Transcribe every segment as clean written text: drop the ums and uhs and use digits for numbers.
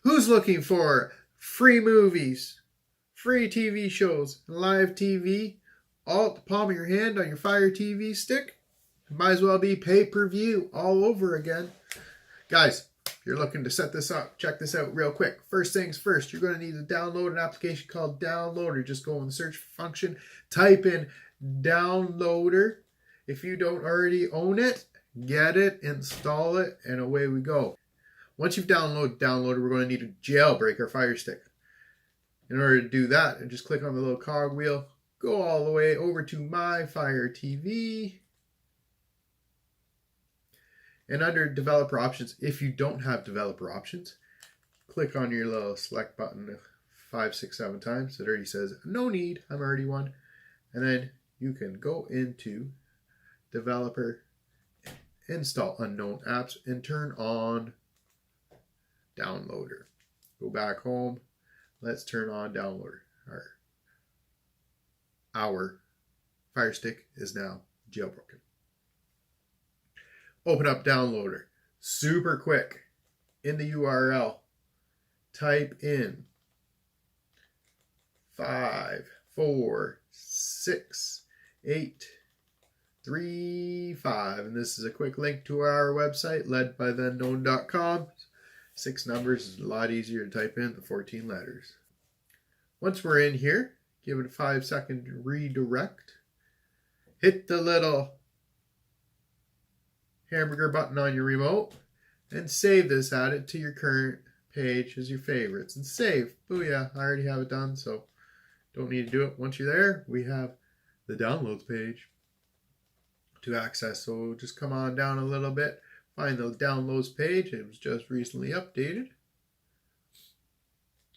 Who's looking for free movies, free TV shows, live TV, all at the palm of your hand on your Fire TV stick? It might as well be pay-per-view all over again. Guys, if you're looking to set this up, check this out real quick. First things first, you're going to need to download an application called Downloader. Just go in the search function, type in Downloader. If you don't already own it, get it, install it, and away we go. Once you've downloaded Downloader, we're going to need to jailbreak our Fire Stick. In order to do that, just click on the little cog wheel, go all the way over to My Fire TV, and under developer options, if you don't have developer options, click on your little select button 5, 6, 7 times. It already says no need, I'm already one. And then you can go into developer, install unknown apps, and turn on Downloader. Go back home. Let's turn on Downloader. Our Fire Stick is now jailbroken. Open up Downloader. Super quick. In the URL, type in 5, 4, 6, 8, 3, 5. And this is a quick link to our website, ledbytheunknown.com. 6 numbers is a lot easier to type in than 14 letters. Once we're in here, give it a 5-second redirect. Hit the little hamburger button on your remote and save this. Add it to your current page as your favorites and save. Booyah, I already have it done, so don't need to do it. Once you're there, we have the downloads page to access. So just come on down a little bit. Find the downloads page. It was just recently updated.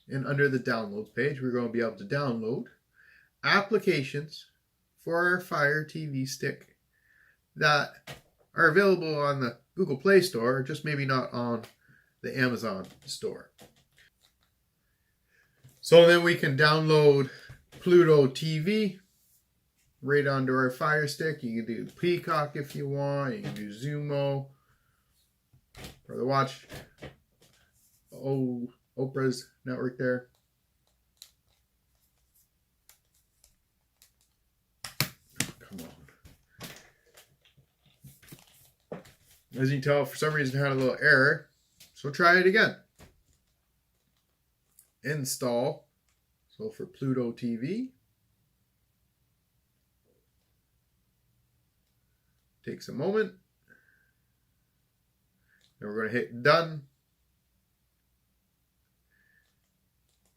And under the downloads page, we're going to be able to download applications for our Fire TV stick that are available on the Google Play Store, just maybe not on the Amazon store. So then we can download Pluto TV right onto our Fire Stick. You can do Peacock if you want. You can do Zumo. Or the watch Oprah's network there. Come on. As you can tell, for some reason it had a little error. So try it again. Install. So for Pluto TV. Takes a moment. Then we're going to hit done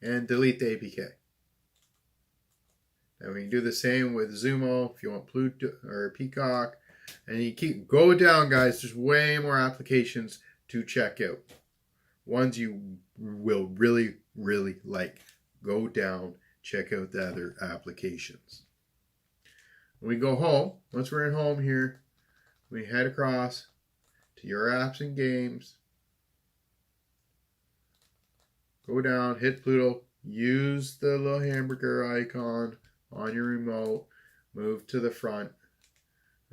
and delete the APK. And we can do the same with Zumo if you want Pluto or Peacock. And you keep go down, guys. There's way more applications to check out. Ones you will really, really like. Go down, check out the other applications. When we go home, once we're in home here, we head across to your apps and games. Go down, hit Pluto, use the little hamburger icon on your remote, move to the front.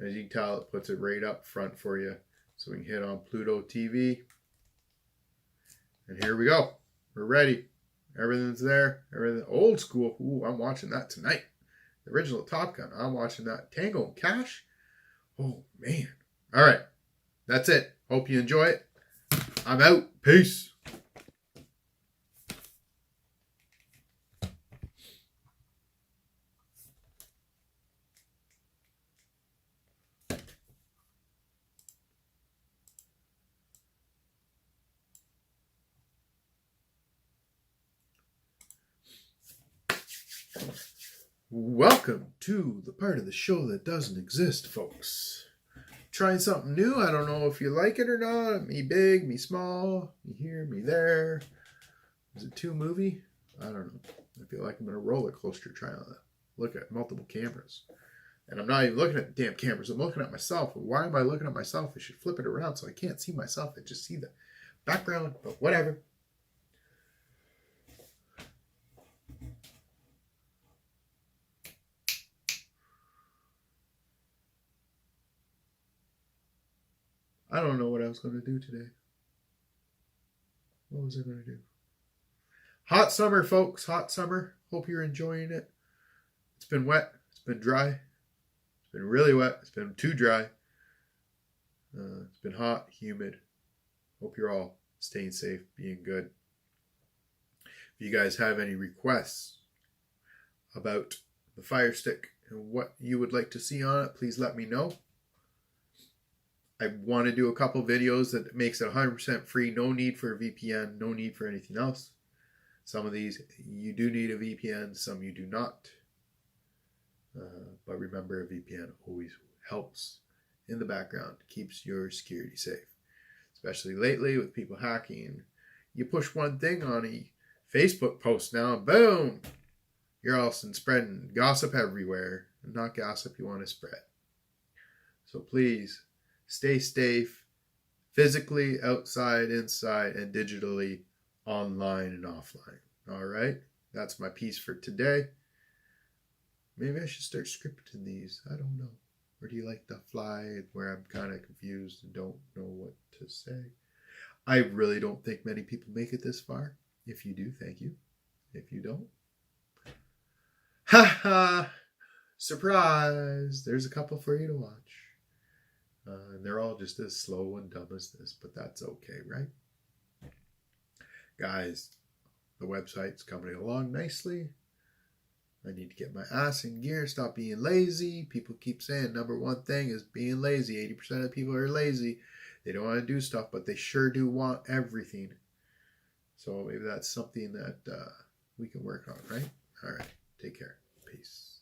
As you can tell, it puts it right up front for you. So we can hit on Pluto TV. And here we go. We're ready. Everything's there. Everything old school. Ooh, I'm watching that tonight. The original Top Gun. I'm watching that. Tango and Cash. Oh, man. All right. That's it. Hope you enjoy it. I'm out. Peace. Welcome to the part of the show that doesn't exist, folks. Trying something new. I don't know if you like it or not. Me big, me small, me here, me there. Is it too movie? I don't know. I feel like I'm in a roller coaster trying to look at multiple cameras. And I'm not even looking at the damn cameras. I'm looking at myself. Why am I looking at myself? I should flip it around so I can't see myself. I just see the background, but whatever. I don't know what I was going to do today. What was I going to do? Hot summer, folks. Hot summer. Hope you're enjoying it. It's been wet. It's been dry. It's been really wet. It's been too dry. It's been hot, humid. Hope you're all staying safe, being good. If you guys have any requests about the Fire Stick and what you would like to see on it, please let me know. I want to do a couple videos that makes it 100% free. No need for a VPN. No need for anything else. Some of these you do need a VPN. Some you do not. But remember, a VPN always helps in the background. Keeps your security safe. Especially lately with people hacking. You push one thing on a Facebook post now, boom! You're all spreading gossip everywhere. Not gossip you want to spread. So please, stay safe, physically, outside, inside, and digitally, online and offline. All right? That's my piece for today. Maybe I should start scripting these. I don't know. Or do you like the fly where I'm kind of confused and don't know what to say? I really don't think many people make it this far. If you do, thank you. If you don't, ha ha! Surprise! There's a couple for you to watch. And they're all just as slow and dumb as this, but that's okay, right? Guys, the website's coming along nicely. I need to get my ass in gear, stop being lazy. People keep saying number one thing is being lazy. 80% of people are lazy. They don't want to do stuff, but they sure do want everything. So maybe that's something that we can work on, right? All right. Take care. Peace.